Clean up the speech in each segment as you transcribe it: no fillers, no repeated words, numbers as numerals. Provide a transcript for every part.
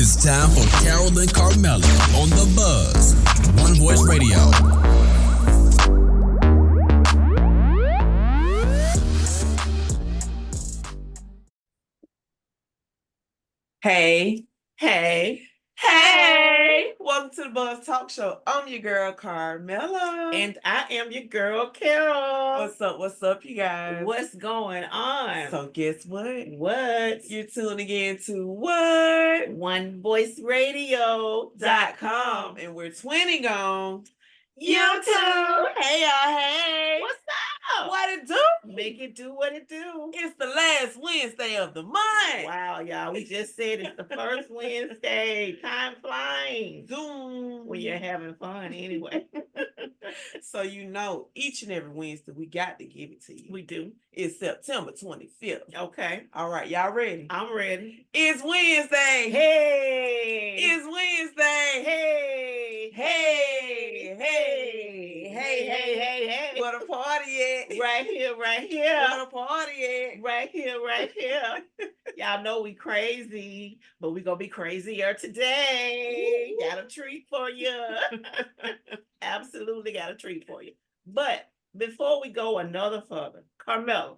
It's time for Carole and Carmella on The Buzz, One Voice Radio. Hey, hey, hey! Welcome to the Buzz Talk Show. I'm your girl, Carmella. And I am your girl, Carole. What's up, you guys? What's going on? So guess what? What? You're tuning in to what? OneVoiceRadio.com. And we're twinning on YouTube. Hey, y'all, hey. What's up? What it do? Make it do what it do. It's the last Wednesday of the month. Wow, y'all. We just said it's the first Wednesday. Time flying. Zoom. When you're having fun anyway. So each and every Wednesday we got to give it to you. We do. It's September 25th. Okay. All right, y'all ready? I'm ready. It's Wednesday. Hey. It's Wednesday. Hey. Hey. Hey. Hey, hey, hey, hey. Where the party at? Right here, right here. Where the party at? Right here, right here. Y'all know we crazy, but we gonna be crazier today. Got a treat for you. Absolutely got a treat for you. But before we go another further, Carmella,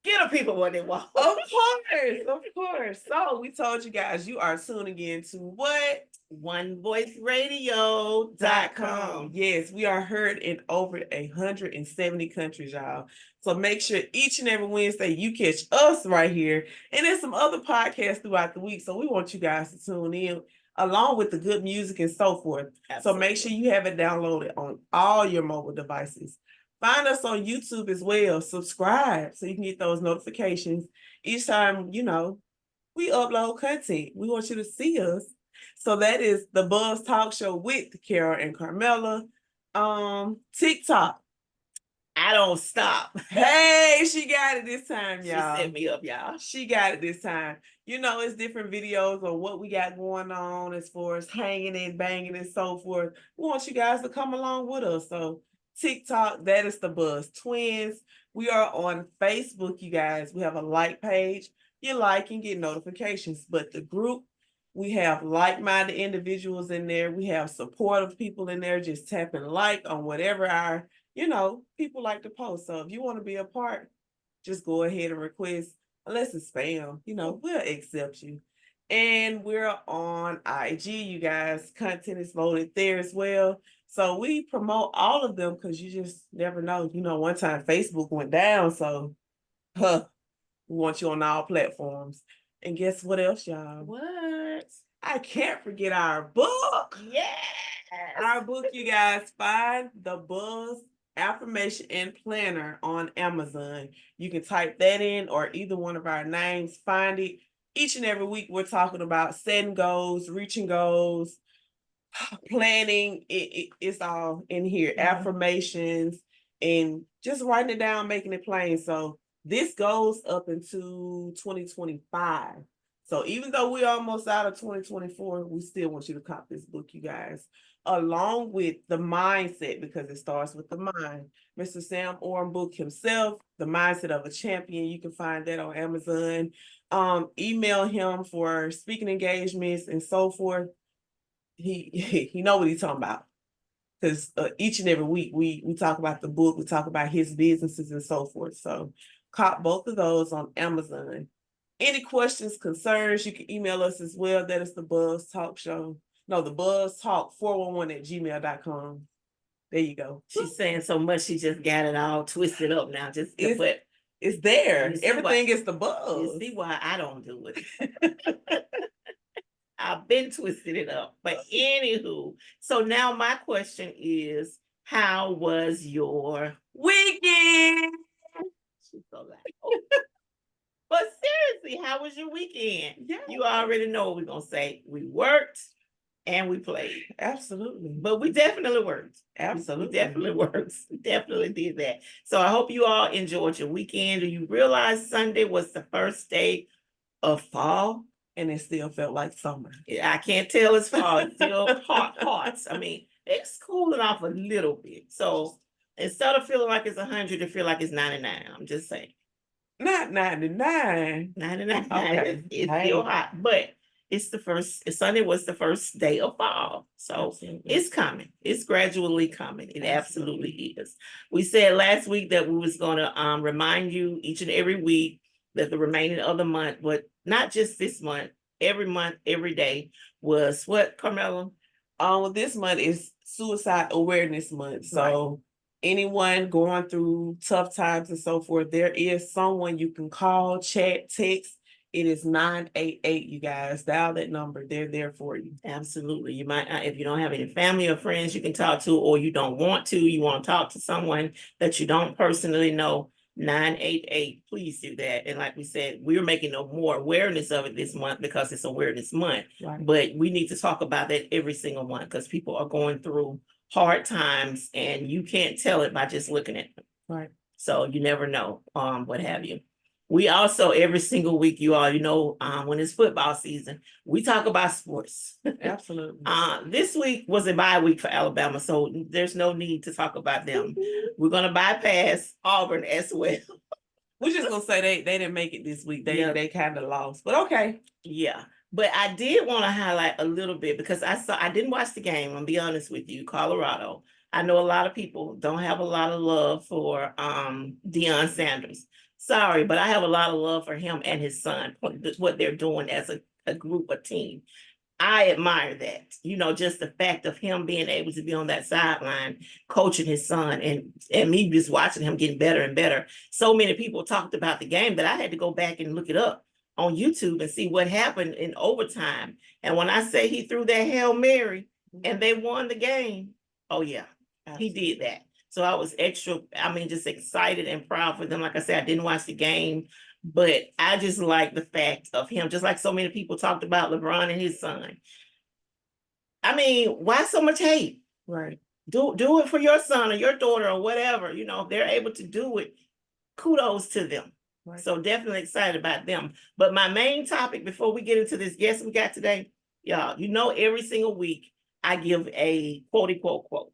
get the people what they want. Of course. So we told you guys you are tuning in to what? OneVoiceRadio.com. Yes, we are heard in over 170 countries, y'all. So make sure each and every Wednesday you catch us right here. And there's some other podcasts throughout the week. So we want you guys to tune in along with the good music and so forth. Absolutely. So make sure you have it downloaded on all your mobile devices. Find us on YouTube as well. Subscribe so you can get those notifications each time, we upload content. We want you to see us. So that is the Buzz Talk Show with Carole and Carmella. TikTok. I don't stop. Hey, she got it this time, y'all. She set me up, y'all. She got it this time. It's different videos on what we got going on as far as hanging and banging and so forth. We want you guys to come along with us. So TikTok, that is the Buzz Twins. We are on Facebook, you guys. We have a like page. You like and get notifications. But the group, we have like-minded individuals in there. We have supportive people in there just tapping like on whatever our, people like to post. So if you want to be a part, just go ahead and request. Unless it's spam, we'll accept you. And we're on IG, you guys. Content is loaded there as well. So we promote all of them because you just never know. One time Facebook went down, so we want you on all platforms. And guess what else, y'all? What? I can't forget our book. Yes. Our book, you guys. Find the Buzz Affirmation and Planner on Amazon. You can type that in or either one of our names. Find it. Each and every week, we're talking about setting goals, reaching goals, planning. It's all in here. Mm-hmm. Affirmations and just writing it down, making it plain. So this goes up into 2025. So even though we're almost out of 2024, we still want you to cop this book, you guys, along with the mindset, because it starts with the mind. Mr. Sam Orum book himself, The Mindset of a Champion. You can find that on Amazon. Email him for speaking engagements and so forth. He know what he's talking about. Because each and every week we talk about the book, we talk about his businesses and so forth. So cop both of those on Amazon. Any questions, concerns, you can email us as well. That is the Buzz Talk Show. No, the Buzz Talk 411@gmail.com. There you go. She's saying so much, she just got it all twisted up now. It's there. Everything is the buzz. You see why I don't do it. I've been twisted it up. But anywho, so now my question is, how was your weekend? She's so loud. But seriously, how was your weekend? Yeah. You already know what we're going to say. We worked and we played. Absolutely. But we definitely worked. Absolutely. We definitely worked. We definitely did that. So I hope you all enjoyed your weekend. Do you realize Sunday was the first day of fall? And it still felt like summer. I can't tell it's fall. It's still hot. I mean, it's cooling off a little bit. So instead of feeling like it's 100, it feel like it's 99. I'm just saying. Not 99. 99. Okay. It's still hot. But Sunday was the first day of fall. So Absolutely. it's coming. It's gradually coming. It absolutely Absolutely. is. We said last week that we was gonna remind you each and every week that the remaining of the month, but not just this month, every day was what, Carmella? Well, this month is Suicide Awareness Month. So anyone going through tough times and so forth, there is someone you can call, chat, text. It is 988, you guys. Dial that number. They're there for you. Absolutely. You might, if you don't have any family or friends you can talk to, or you don't want to, you want to talk to someone that you don't personally know, 988, please do that. And like we said, we're making a more awareness of it this month because it's Awareness Month. Right. But we need to talk about that every single one because people are going through hard times and you can't tell it by just looking at them. Right. So you never know, what have you. We also, every single week, you all, when it's football season, we talk about sports. Absolutely. This week was a bye week for Alabama, so there's no need to talk about them. We're gonna bypass Auburn as well. We're just gonna say they didn't make it this week. They kind of lost, but okay. Yeah, but I did want to highlight a little bit because I didn't watch the game. I'll be honest with you, Colorado. I know a lot of people don't have a lot of love for Deion Sanders. Sorry, but I have a lot of love for him and his son, what they're doing as a group, a team. I admire that, just the fact of him being able to be on that sideline, coaching his son and me just watching him getting better and better. So many people talked about the game that I had to go back and look it up on YouTube and see what happened in overtime. And when I say he threw that Hail Mary and they won the game, oh yeah, he did that. So I was just excited and proud for them. Like I said, I didn't watch the game, but I just like the fact of him, just like so many people talked about LeBron and his son. I mean, why so much hate? Right. Do it for your son or your daughter or whatever. If they're able to do it, kudos to them. Right. So definitely excited about them. But my main topic before we get into this guest we got today, y'all, every single week I give a quote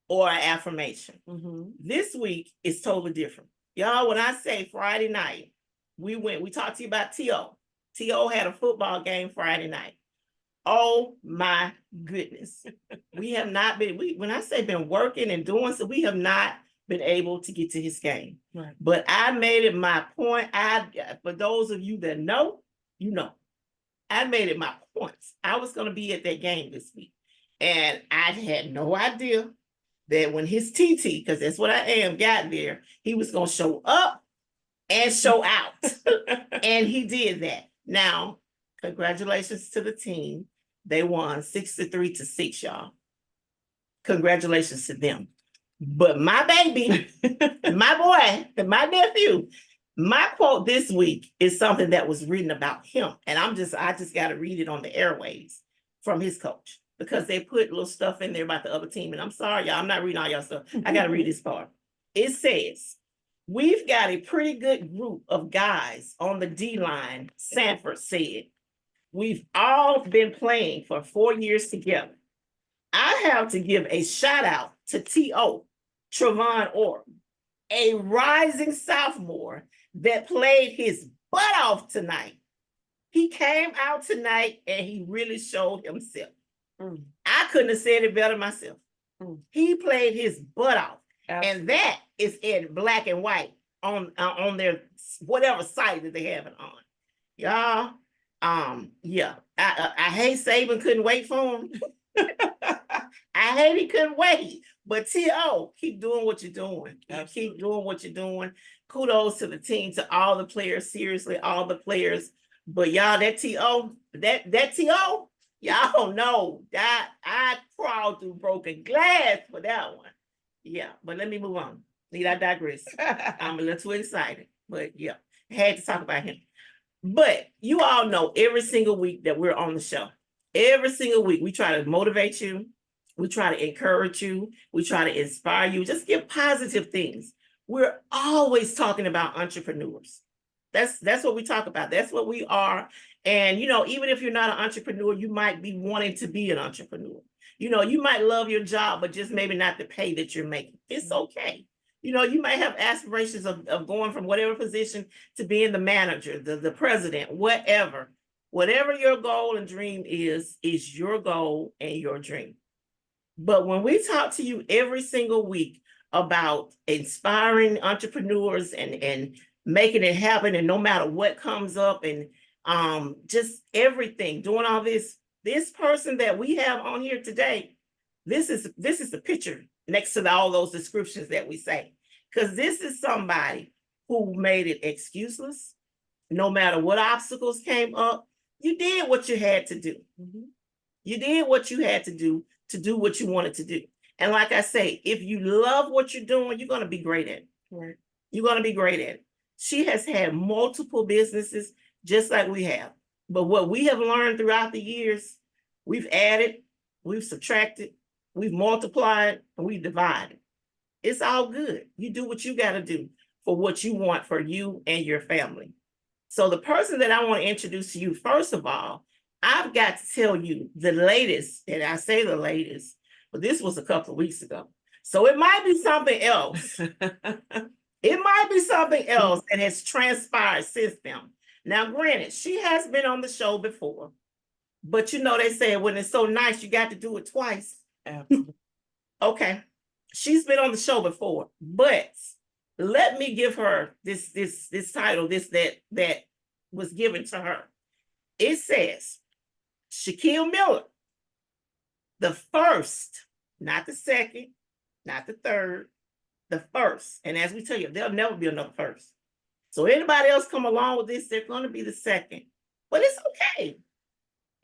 or an affirmation. Mm-hmm. This week is totally different. Y'all, when I say Friday night, we talked to you about T.O. T.O. had a football game Friday night. Oh my goodness. We have not been, when I say been working and doing so, we have not been able to get to his game. Right. But I made it my point. For those of you that know, I made it my point. I was going to be at that game this week. And I had no idea that when his TT, because that's what I am, got there, he was going to show up and show out. And he did that. Now, congratulations to the team. They won 63-6, y'all. Congratulations to them. But my baby, my boy, my nephew, my quote this week is something that was written about him. And I just got to read it on the airwaves from his coach because they put little stuff in there about the other team. And I'm sorry, y'all, I'm not reading all y'all stuff. I got to read this part. It says, "We've got a pretty good group of guys on the D-line," Sanford said. "We've all been playing for 4 years together. I have to give a shout out to T.O., Trevon Orum, a rising sophomore that played his butt off tonight. He came out tonight and he really showed himself." I couldn't have said it better myself. He played his butt off. Absolutely. And that is in black and white on their whatever site that they have it on. Y'all, yeah. I hate Saban couldn't wait for him. I hate he couldn't wait. But T.O., keep doing what you're doing. Keep doing what you're doing. Kudos to the team, to all the players, seriously, all the players. But y'all, that T.O., y'all know that I crawled through broken glass for that one. Yeah, but let me move on. I digress. I'm a little too excited, but yeah, I had to talk about him. But you all know every single week that we're on the show, every single week, we try to motivate you. We try to encourage you. We try to inspire you. Just give positive things. We're always talking about entrepreneurs. That's what we talk about. That's what we are. And, even if you're not an entrepreneur, you might be wanting to be an entrepreneur. You might love your job, but just maybe not the pay that you're making. It's okay. You might have aspirations of going from whatever position to being the manager, the president, whatever. Whatever your goal and dream is your goal and your dream. But when we talk to you every single week about inspiring entrepreneurs and making it happen, and no matter what comes up, and just everything, doing all this person that we have on here today, this is the picture next to all those descriptions that we say, because this is somebody who made it excuseless. No matter what obstacles came up, you did what you had to do. You did what you had to do what you wanted to do. And like I say, if you love what you're doing, you're going to be great at it. Right. You're going to be great at it. She has had multiple businesses just like we have. But what we have learned throughout the years, we've added, we've subtracted, we've multiplied, and we've divided. It's all good. You do what you got to do for what you want for you and your family. So the person that I want to introduce to you, first of all, I've got to tell you the latest, and I say the latest, but this was a couple of weeks ago. So it might be something else. It might be something else that has transpired since then. Now, granted, she has been on the show before, but you know, they say when it's so nice, you got to do it twice. Absolutely. Okay. She's been on the show before, but let me give her this title, that was given to her. It says, Shakea Miller, the first, not the second, not the third, the first. And as we tell you, there'll never be another first. So anybody else come along with this, they're going to be the second. But it's okay.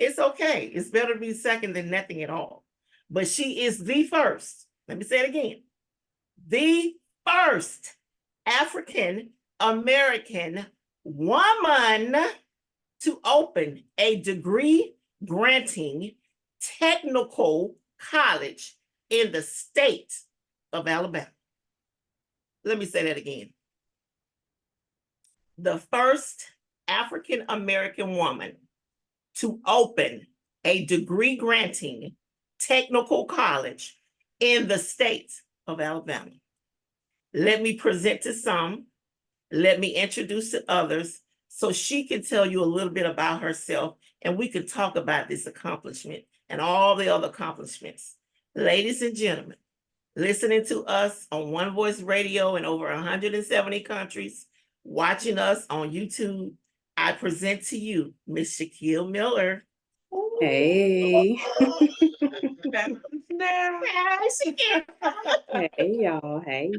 It's okay. It's better to be second than nothing at all. But she is the first. Let me say it again. The first African American woman to open a degree granting technical college in the state of Alabama. Let me say that again. The first African American woman to open a degree granting technical college in the state of Alabama. Let me present to some, let me introduce to others, so she can tell you a little bit about herself, and we can talk about this accomplishment and all the other accomplishments. Ladies and gentlemen, listening to us on One Voice Radio in over 170 countries, watching us on YouTube, I present to you Miss Shakea Miller. Hey. Now, Hey, y'all. Hey.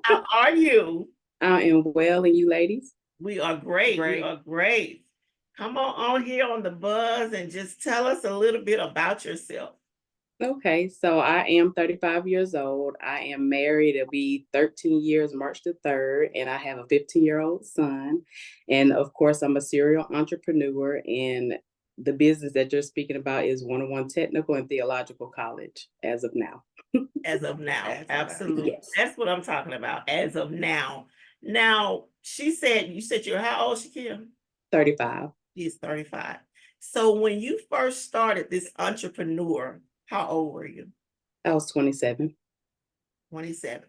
how are you? I am well, and you ladies? We are great. Great. We are great. Come on here on the buzz and just tell us a little bit about yourself. Okay, so I am 35 years old. I am married. It'll be 13 years, March the 3rd, and I have a 15-year-old son. And of course, I'm a serial entrepreneur, and the business that you're speaking about is 101 Technical and Theological College as of now. As of now, As of now. absolutely. Yes. That's what I'm talking about, as of now. Now, you said you're how old, Shakea? 35. She's 35. So when you first started this entrepreneur, how old were you? I was 27. 27.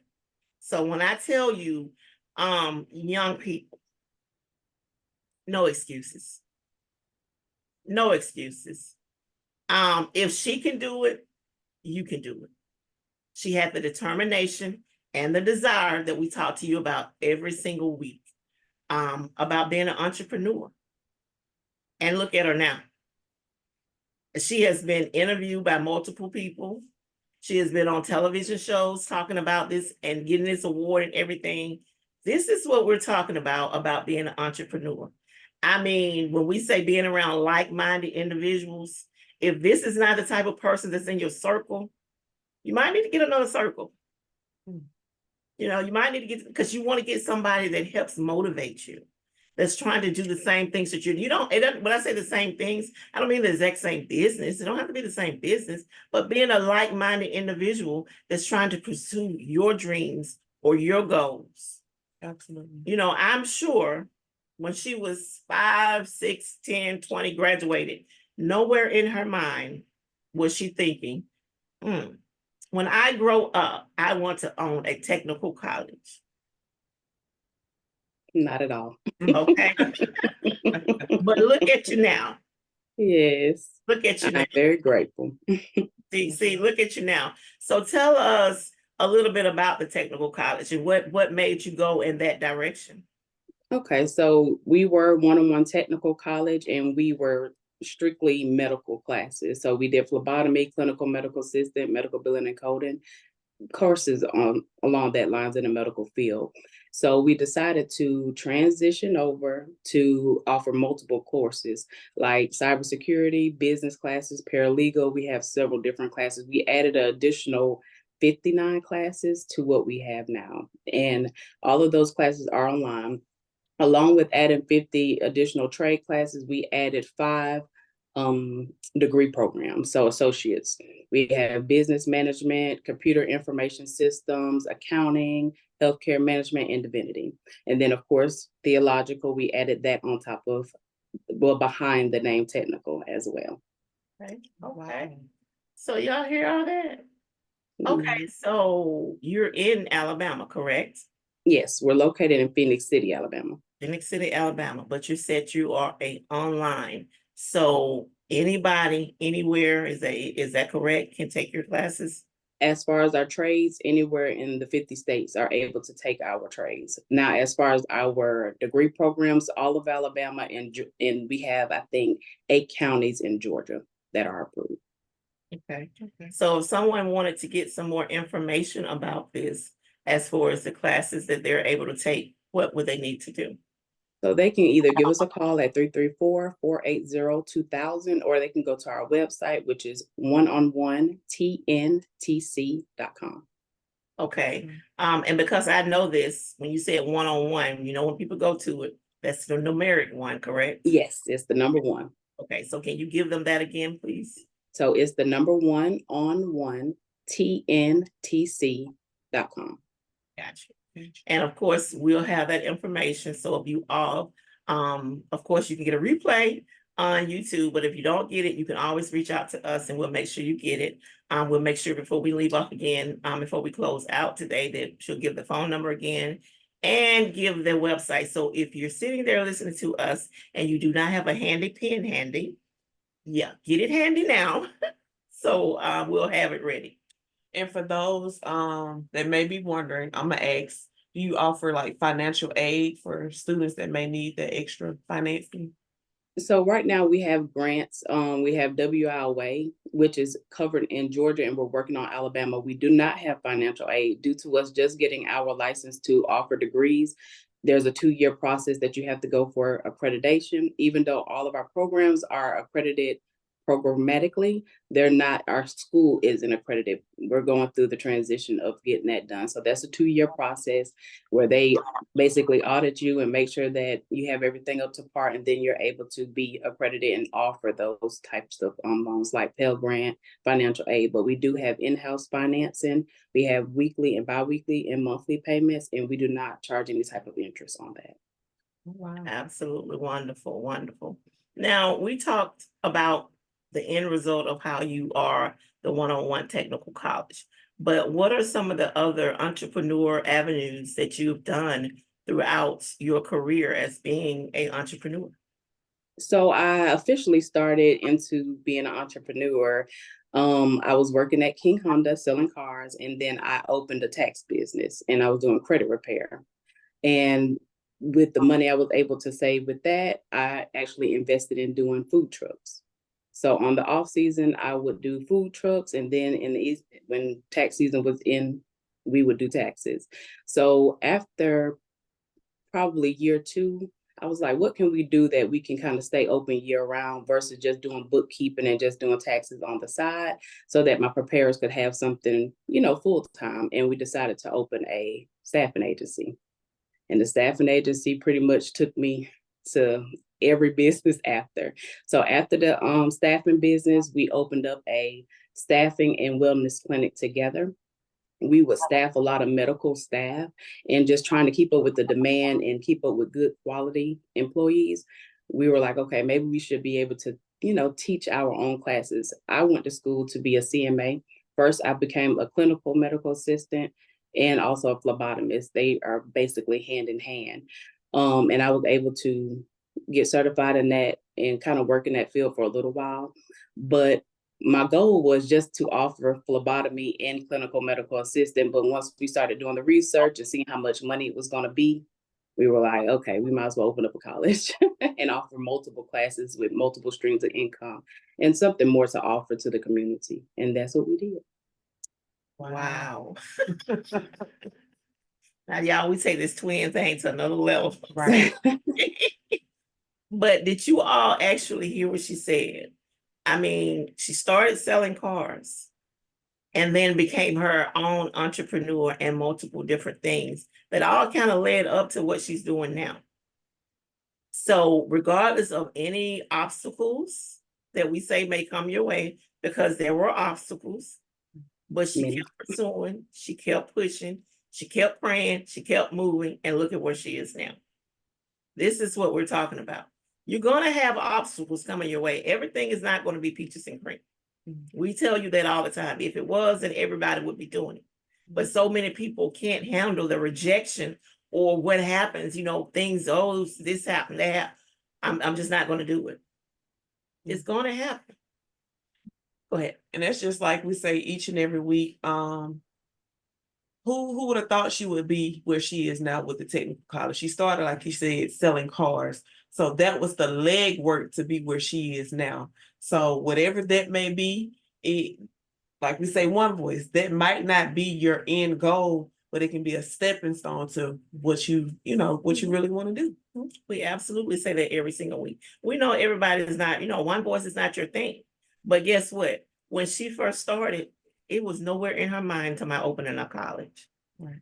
So when I tell you, young people, no excuses. No excuses. If she can do it, you can do it. She had the determination and the desire that we talk to you about every single week, about being an entrepreneur. And look at her now. She has been interviewed by multiple people. She has been on television shows talking about this and getting this award and everything. This is what we're talking about being an entrepreneur. I mean, when we say being around like-minded individuals, if this is not the type of person that's in your circle, you might need to get another circle. You know, you might need to get, because you want to get somebody that helps motivate you, that's trying to do the same things that you don't, when I say the same things, I don't mean the exact same business. It don't have to be the same business, but being a like-minded individual that's trying to pursue your dreams or your goals. Absolutely. You know, I'm sure when she was 5, 6, 10, 20, graduated, nowhere in her mind was she thinking, when I grow up, I want to own a technical college. Not at all. Okay. But look at you now. Yes, Look at you now. I'm very grateful. See, look at you now. So tell us a little bit about the technical college and what made you go in that direction. Okay, so we were one-on-one technical college and we were strictly medical classes. So we did phlebotomy, clinical medical assistant, medical billing and coding courses on along that lines in the medical field. So we decided to transition over to offer multiple courses like cybersecurity, business classes, paralegal. We have several different classes. We added an additional 59 classes to what we have now. And all of those classes are online. Along with adding 50 additional trade classes, we added 5 degree programs, so associates. We have business management, computer information systems, accounting, healthcare management, and divinity. And then, of course, theological, we added that on top of, well, behind the name technical as well. Okay. Wow. So y'all hear all that? Okay, so you're in Alabama, correct? Yes, we're located in Phoenix City, Alabama. Phoenix City, Alabama, but you said you are a online. So anybody, anywhere, is that correct, can take your classes? As far as our trades, anywhere in the 50 states are able to take our trades. Now, as far as our degree programs, all of Alabama and we have, I think, 8 counties in Georgia that are approved. Okay. So if someone wanted to get some more information about this, as far as the classes that they're able to take, what would they need to do? So they can either give us a call at 334-480-2000, or they can go to our website, which is oneononetntc.com. Okay. And because I know this, when you said one-on-one, when people go to it, that's the numeric one, correct? Yes, it's the number 1. Okay, so can you give them that again, please? So it's the number 1-on-1-TNTC.com. Gotcha. And of course, we'll have that information. So if you all, of course, you can get a replay on YouTube, but if you don't get it, you can always reach out to us and we'll make sure you get it. We'll make sure before we leave off again, before we close out today, that she'll give the phone number again and give their website. So if you're sitting there listening to us and you do not have a handy pen handy, yeah, get it handy now. So we'll have it ready. And for those that may be wondering, I'm gonna ask, do you offer like financial aid for students that may need the extra financing? So right now we have grants. We have WIOA, which is covered in Georgia, and we're working on Alabama. We do not have financial aid due to us just getting our license to offer degrees. There's a 2-year process that you have to go for accreditation. Even though all of our programs are accredited programmatically, they're not, our school isn't accredited. We're going through the transition of getting that done. So that's a 2-year process where they basically audit you and make sure that you have everything up to par, and then you're able to be accredited and offer those types of loans like Pell Grant, financial aid. But we do have in-house financing. We have weekly and bi-weekly and monthly payments, and we do not charge any type of interest on that. Wow. Absolutely wonderful, wonderful. Now, we talked about the end result of how you are the one-on-one technical college, but what are some of the other entrepreneur avenues that you've done throughout your career as being an entrepreneur? So I officially started into being an entrepreneur. I was working at King Honda selling cars, and then I opened a tax business and I was doing credit repair. And with the money I was able to save with that, I actually invested in doing food trucks. So on the off season, I would do food trucks, and then when tax season was in, we would do taxes. So after probably year 2, I was like, what can we do that we can kind of stay open year round versus just doing bookkeeping and just doing taxes on the side, so that my preparers could have something, full time. And we decided to open a staffing agency. And the staffing agency pretty much took me to every business after. So after the staffing business, we opened up a staffing and wellness clinic together. We would staff a lot of medical staff, and just trying to keep up with the demand and keep up with good quality employees. We were like, okay, maybe we should be able to, teach our own classes. I went to school to be a CMA. First, I became a clinical medical assistant and also a phlebotomist. They are basically hand in hand. And I was able to get certified in that and kind of work in that field for a little while. But my goal was just to offer phlebotomy and clinical medical assistant. But once we started doing the research and seeing how much money it was going to be, we were like, okay, we might as well open up a college and offer multiple classes with multiple streams of income and something more to offer to the community. And that's what we did. Wow. Now, y'all, we take this twin thing to another level. Right. But did you all actually hear what she said? I mean, she started selling cars and then became her own entrepreneur and multiple different things that all kind of led up to what she's doing now. So regardless of any obstacles that we say may come your way, because there were obstacles, but she kept pursuing, she kept pushing, she kept praying, she kept moving, and look at where she is now. This is what we're talking about. You're going to have obstacles coming your way. Everything is not going to be peaches and cream. We tell you that all the time. If it was, then everybody would be doing it. But so many people can't handle the rejection or what happens, things, oh, this happened, that happened. I'm just not going to do it. It's going to happen. Go ahead. And that's just like we say each and every week. Who would have thought she would be where she is now with the technical college? She started, like you said, selling cars. So that was the legwork to be where she is now. So whatever that may be, it, like we say, one voice, that might not be your end goal, but it can be a stepping stone to what you really want to do. We absolutely say that every single week. We know everybody is not, one voice is not your thing. But guess what? When she first started, it was nowhere in her mind to my opening a college. Right.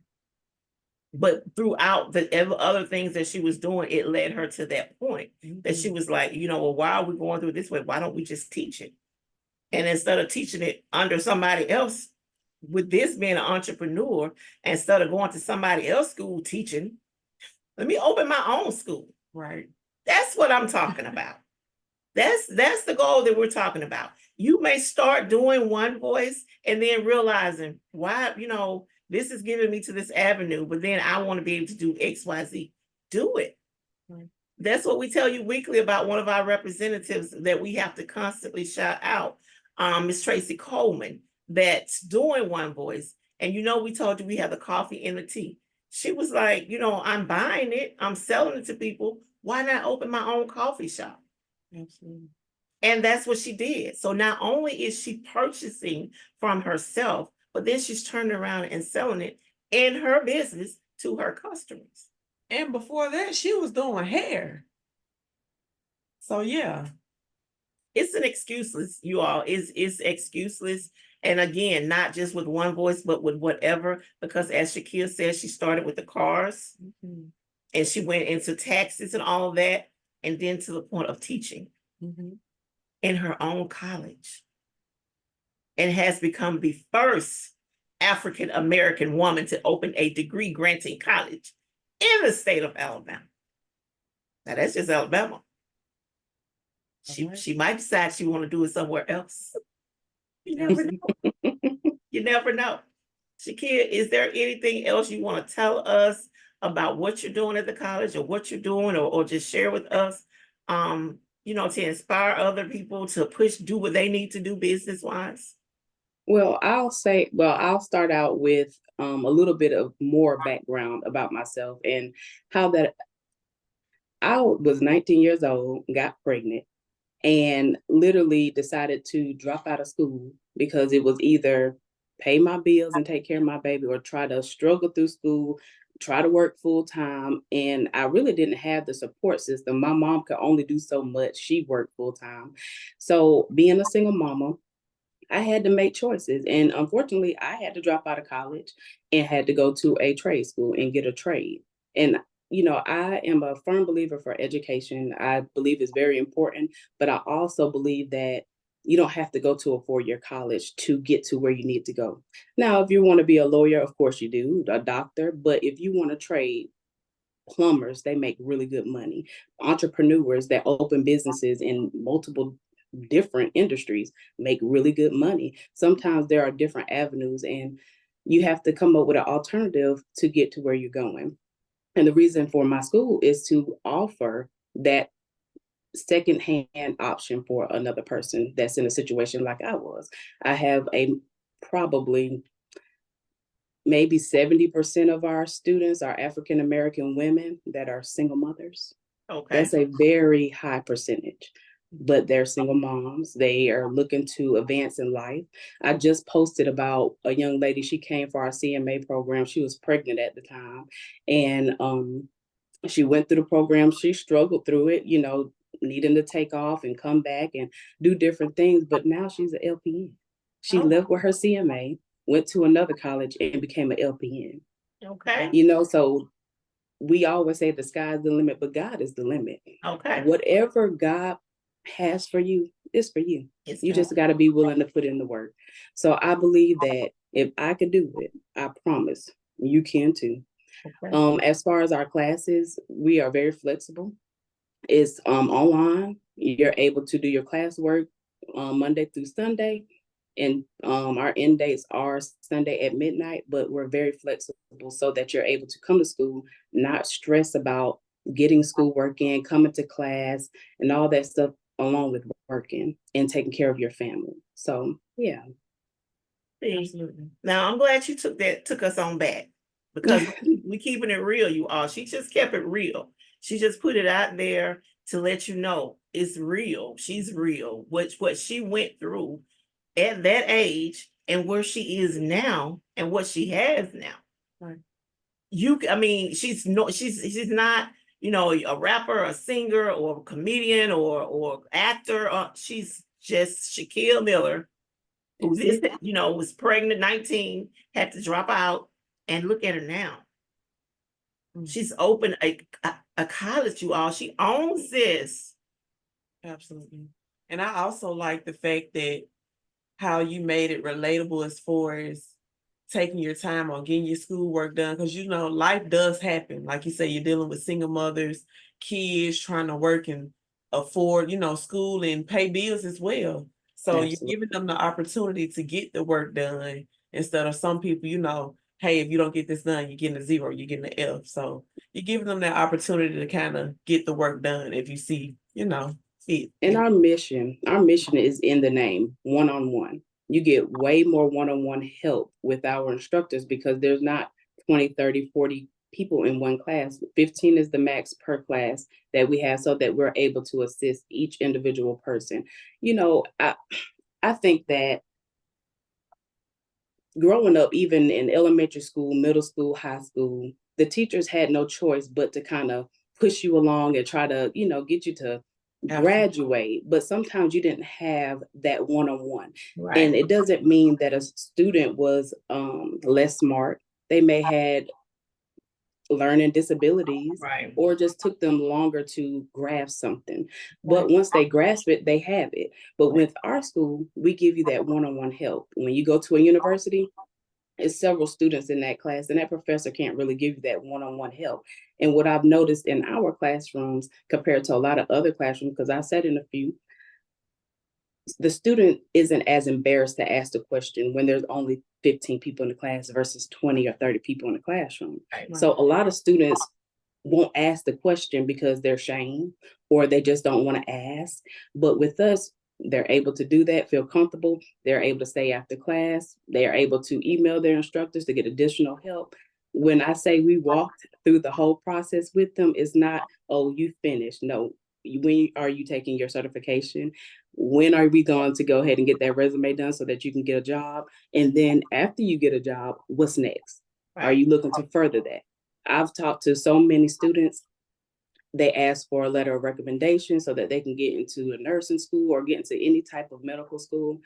But throughout the other things that she was doing, it led her to that point that she was like, well, why are we going through it this way? Why don't we just teach it? And instead of teaching it under somebody else, with this being an entrepreneur, instead of going to somebody else's school teaching, let me open my own school. Right. That's what I'm talking about. That's the goal that we're talking about. You may start doing one voice and then realizing, why, this is giving me to this avenue, but then I want to be able to do X, Y, Z. Do it. Right. That's what we tell you weekly about one of our representatives that we have to constantly shout out, Miss Tracy Coleman, that's doing one voice. And we told you we have the coffee and the tea. She was like, I'm buying it, I'm selling it to people. Why not open my own coffee shop? Absolutely. And that's what she did. So not only is she purchasing from herself, but then she's turning around and selling it in her business to her customers. And before that, she was doing hair. So yeah. It's an excuseless, you all. It's excuseless. And again, not just with one voice, but with whatever, because as Shakea said, she started with the cars and she went into taxes and all of that, and then to the point of teaching in her own college, and has become the first African-American woman to open a degree granting college in the state of Alabama. Now that's just Alabama. She might decide she want to do it somewhere else. You never know. You never know. Shakea, is there anything else you want to tell us about what you're doing at the college, or what you're doing, or just share with us, to inspire other people to do what they need to do business-wise? Well, I'll start out with a little bit of more background about myself and how that I was 19 years old, got pregnant, and literally decided to drop out of school because it was either pay my bills and take care of my baby, or try to struggle through school, try to work full time. And I really didn't have the support system. My mom could only do so much. She worked full time. So being a single mama, I had to make choices. And unfortunately, I had to drop out of college and had to go to a trade school and get a trade. And I am a firm believer for education. I believe it's very important, but I also believe that you don't have to go to a 4-year college to get to where you need to go. Now, if you want to be a lawyer, of course you do, a doctor, but if you want to trade, plumbers, they make really good money. Entrepreneurs that open businesses in multiple different industries make really good money. Sometimes there are different avenues, and you have to come up with an alternative to get to where you're going. And the reason for my school is to offer that secondhand option for another person that's in a situation like I was. I have a probably maybe 70% of our students are African American women that are single mothers. Okay. That's a very high percentage, but they're single moms. They are looking to advance in life. I just posted about a young lady. She came for our CMA program. She was pregnant at the time, and she went through the program. She struggled through it, you know, needing to take off and come back and do different things. But now she's an LPN. She Oh. left with her CMA, went to another college, and became an LPN. Okay. You know, so we always say the sky's the limit, but God is the limit. Okay. Whatever God has for you is for you. It's You God. just got to be willing to put in the work. So I believe that if I could do it, I promise you can too. Okay. As far as our classes, we are very flexible. It's online. You're able to do your classwork Monday through Sunday, and our end dates are Sunday at midnight. But we're very flexible so that you're able to come to school, not stress about getting schoolwork in, coming to class, and all that stuff, along with working and taking care of your family. So yeah. Absolutely. Now I'm glad you took us on back, because we keeping it real, you all. She just kept it real. She just put it out there to let you know it's real. She's real. What she went through at that age and where she is now and what she has now. Right. I mean, she's not, you know, a rapper, a singer, or a comedian, or actor. She's just Shakea Miller, who this, you know, was pregnant, 19, had to drop out, and look at her now. She's opened a college, you all. She owns this. Absolutely. And I also like the fact that how you made it relatable as far as taking your time on getting your schoolwork done. Because, you know, life does happen. Like you say, you're dealing with single mothers, kids trying to work and afford, you know, school and pay bills as well. So Absolutely. you're giving them the opportunity to get the work done instead of some people, you know, hey, if you don't get this done, you're getting a 0, you're getting an F. So you're giving them that opportunity to kind of get the work done if you see, you know, it. And our mission is in the name, one-on-one. You get way more one-on-one help with our instructors because there's not 20, 30, 40 people in one class. 15 is the max per class that we have so that we're able to assist each individual person. You know, I think that growing up, even in elementary school, middle school, high school, the teachers had no choice but to kind of push you along and try to, you know, get you to graduate. But sometimes you didn't have that one-on-one. Right. And it doesn't mean that a student was less smart. They may had learning disabilities, Right. or just took them longer to grasp something. But once they grasp it, they have it. But with our school, we give you that one-on-one help. When you go to a university, it's several students in that class, and that professor can't really give you that one-on-one help. And what I've noticed in our classrooms compared to a lot of other classrooms, because I sat in a few, the student isn't as embarrassed to ask the question when there's only 15 people in the class versus 20 or 30 people in the classroom. Right. So a lot of students won't ask the question because they're ashamed or they just don't want to ask. But with us, they're able to do that, feel comfortable. They're able to stay after class. They are able to email their instructors to get additional help. When I say we walked through the whole process with them, it's not, oh, you finished. No, when are you taking your certification? When are we going to go ahead and get that resume done so that you can get a job? And then after you get a job, what's next? Right. Are you looking to further that? I've talked to so many students. They ask for a letter of recommendation so that they can get into a nursing school or get into any type of medical school.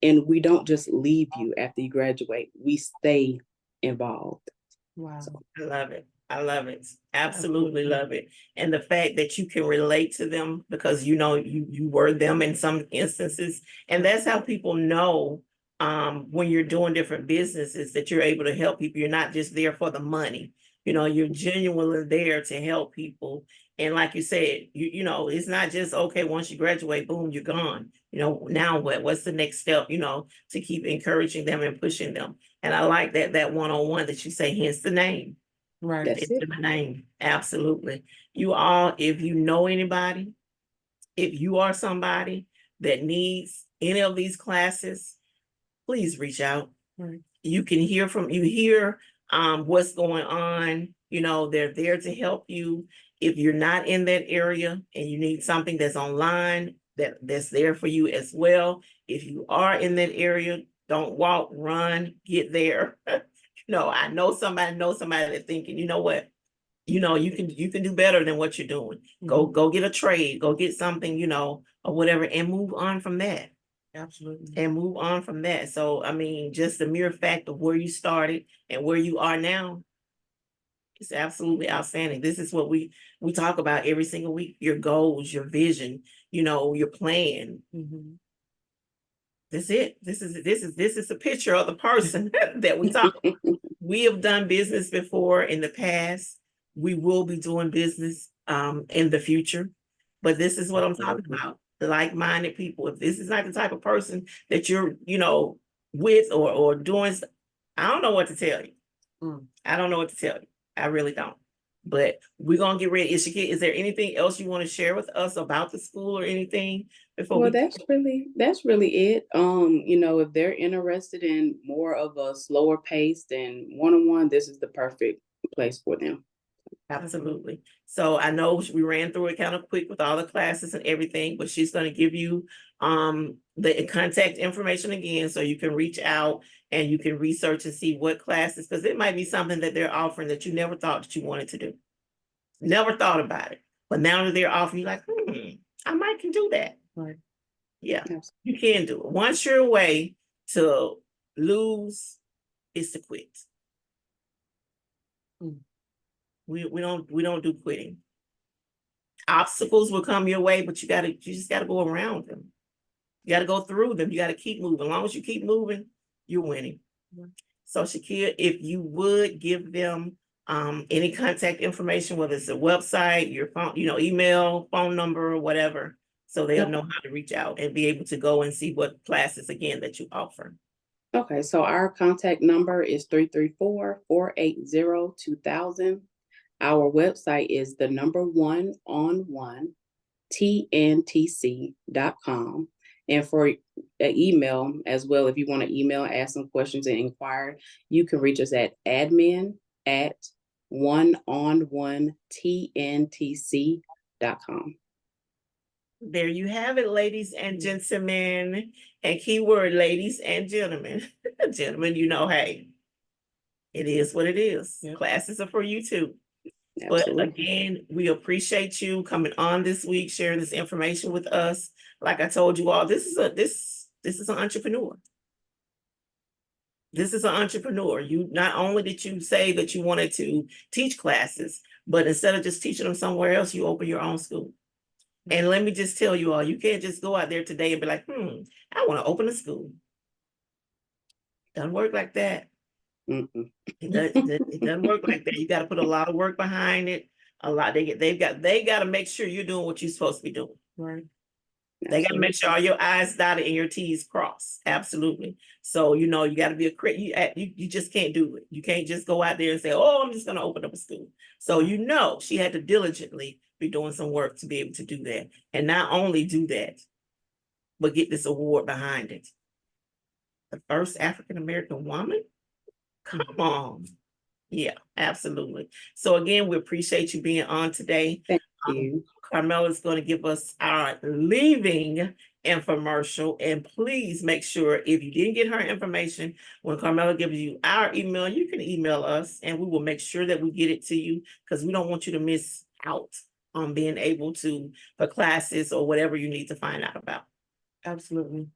And we don't just leave you after you graduate. We stay involved. Wow. So, I love it. I love it. Absolutely love it. And the fact that you can relate to them because you know you were them in some instances. And that's how people know when you're doing different businesses that you're able to help people. You're not just there for the money. You know, you're genuinely there to help people. And like you said, you know, it's not just okay, once you graduate, boom, you're gone. You know, now what's the next step, you know, to keep encouraging them and pushing them. And I like that one-on-one that you say, hence the name. Right. That's It's it. in my name. Absolutely. You all, if you know anybody, if you are somebody that needs any of these classes, please reach out. Right. You can hear what's going on. You know, they're there to help you. If you're not in that area and you need something that's online, that's there for you as well. If you are in that area, don't walk, run, get there. I know somebody that's thinking, you know what? You can do better than what you're doing. Go get a trade, go get something, or whatever, and move on from that. Absolutely. And move on from that. So, I mean, just the mere fact of where you started and where you are now is absolutely outstanding. This is what we talk about every single week: your goals, your vision, your plan. Mhm. That's it. This is a picture of the person that we talk. We have done business before in the past. We will be doing business in the future. But this is what I'm talking about. The like-minded people. If this is not the type of person that you're, with or doing, I don't know what to tell you. I don't know what to tell you. I really don't. But we're gonna get ready. Is there anything else you want to share with us about the school or anything before Well, we? that's really it. If they're interested in more of a slower pace than one-on-one, this is the perfect place for them. Absolutely. So I know we ran through it kind of quick with all the classes and everything, but she's going to give you the contact information again, so you can reach out and you can research and see what classes, because it might be something that they're offering that you never thought that you wanted to do. Never thought about it. But now that they're offering, you're like, I might can do that. Right. Yeah, Absolutely. you can do it. One sure way to lose is to quit. We don't do quitting. Obstacles will come your way, but you just gotta go around them. You gotta go through them. You gotta keep moving. As long as you keep moving, you're winning. So Shakea, if you would give them any contact information, whether it's a website, your phone, email, phone number, or whatever, so they'll know how to reach out and be able to go and see what classes again that you offer. Okay, so our contact number is 334-480-2000. Our website is the number 1on1 tntc.com. And for an email as well, if you want to email, ask some questions and inquire, you can reach us at admin@1on1tntc.com. There you have it, ladies and gentlemen, and keyword ladies and gentlemen. Gentlemen, hey, it is what it is. Yep. Classes are for you too. Absolutely. But again, we appreciate you coming on this week, sharing this information with us. Like I told you all, this is an entrepreneur. This is an entrepreneur. You not only did you say that you wanted to teach classes, but instead of just teaching them somewhere else, you open your own school. And let me just tell you all, you can't just go out there today and be like, I want to open a school. Doesn't work like that. It doesn't work like that. You got to put a lot of work behind it. They got to make sure you're doing what you're supposed to be doing. Right. They got to make sure all your I's dotted and your T's crossed. Absolutely. So, you got to be you just can't do it. You can't just go out there and say, oh, I'm just going to open up a school. So, she had to diligently be doing some work to be able to do that. And not only do that, but get this award behind it. The first African-American woman? Come on. Yeah, absolutely. So again, we appreciate you being on today. Thank you. Carmella is going to give us our leaving infomercial, and please make sure if you didn't get her information, when Carmella gives you our email, you can email us and we will make sure that we get it to you, because we don't want you to miss out on being able to, for classes or whatever you need to find out about. Absolutely.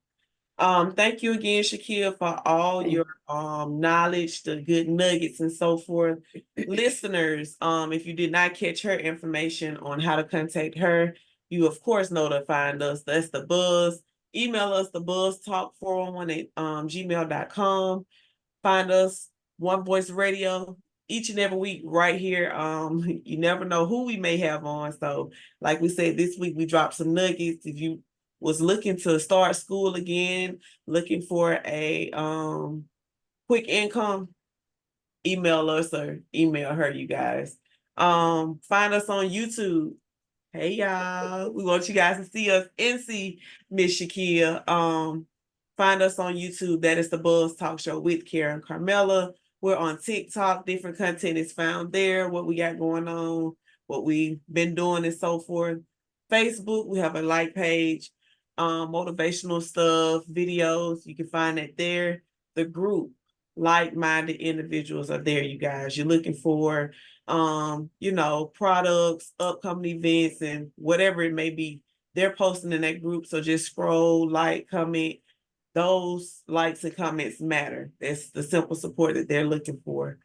Thank you again, Shakea, for all your knowledge, the good nuggets and so forth. Listeners, if you did not catch her information on how to contact her, you of course know to find us. That's the Buzz. Email us, the buzztalk411 at gmail.com. Find us, One Voice Radio, each and every week right here. You never know who we may have on. So like we said, this week we dropped some nuggets. If you was looking to start school again, looking for a quick income, email us or email her, you guys. Find us on YouTube. Hey y'all, we want you guys to see us and see Miss Shakea. Find us on YouTube. That is the Buzz Talk Show with Carole and Carmella. We're on TikTok. Different content is found there. What we got going on, what we've been doing, and so forth. Facebook, we have a like page, motivational stuff, videos. You can find it there. The group, like-minded individuals are there, you guys. You're looking for products, upcoming events, and whatever it may be, they're posting in that group. So just scroll, like, comment. Those likes and comments matter. That's the simple support that they're looking for.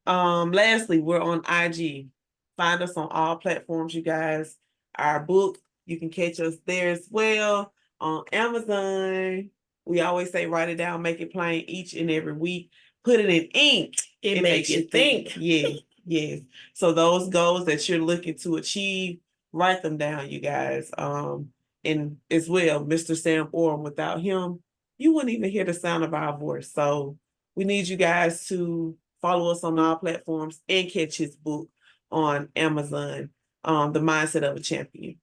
Lastly, we're on IG. Find us on all platforms, you guys. Our book, you can catch us there as well. On Amazon, we always say write it down, make it plain each and every week. Put it in ink. It makes you think. Yes, yes. So those goals that you're looking to achieve, write them down, you guys. And as well, Mr. Sam Orum, without him, you wouldn't even hear the sound of our voice. So we need you guys to follow us on all platforms and catch his book on Amazon, The Mindset of a Champion.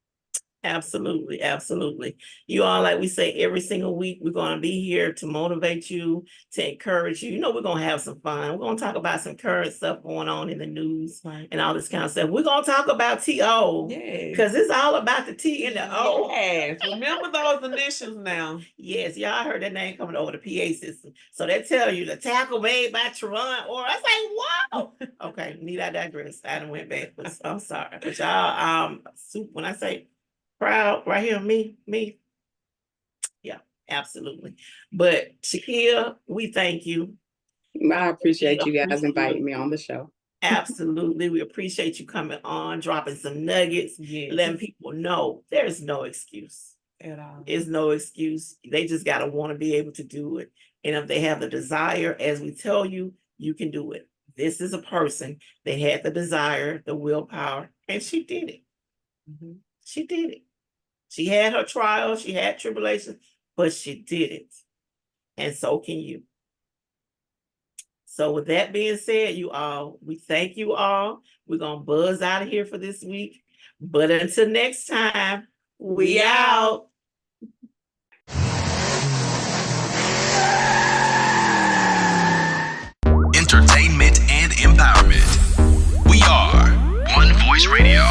Absolutely, absolutely. You all, like we say every single week, we're going to be here to motivate you, to encourage you. We're going to have some fun. We're going to talk about some current stuff going on in the news and all this kind of stuff. We're going to talk about TO. Yes. Because it's all about the T and the O. Yes. Remember those initials now. Yes, y'all heard that name coming over the PA system. So they tell you the tackle made by Trevon, or I say, wow. Okay, need I digress. I done went backwards. I'm sorry. But y'all, when I say proud right here, me, yeah, absolutely. But Shakea, we thank you. I appreciate you guys inviting me on the show. Absolutely, we appreciate you coming on, dropping some nuggets, letting people know there's no excuse at all. There's no excuse. They just gotta want to be able to do it, and if they have the desire, as we tell you, you can do it. This is a person that had the desire, the willpower, and she did it. Mm-hmm. She did it. She had her trials, she had tribulations, but she did it. And so can you. So with that being said, you all, we thank you all. We're going to buzz out of here for this week. But until next time, we out. Entertainment and empowerment. We are One Voice Radio.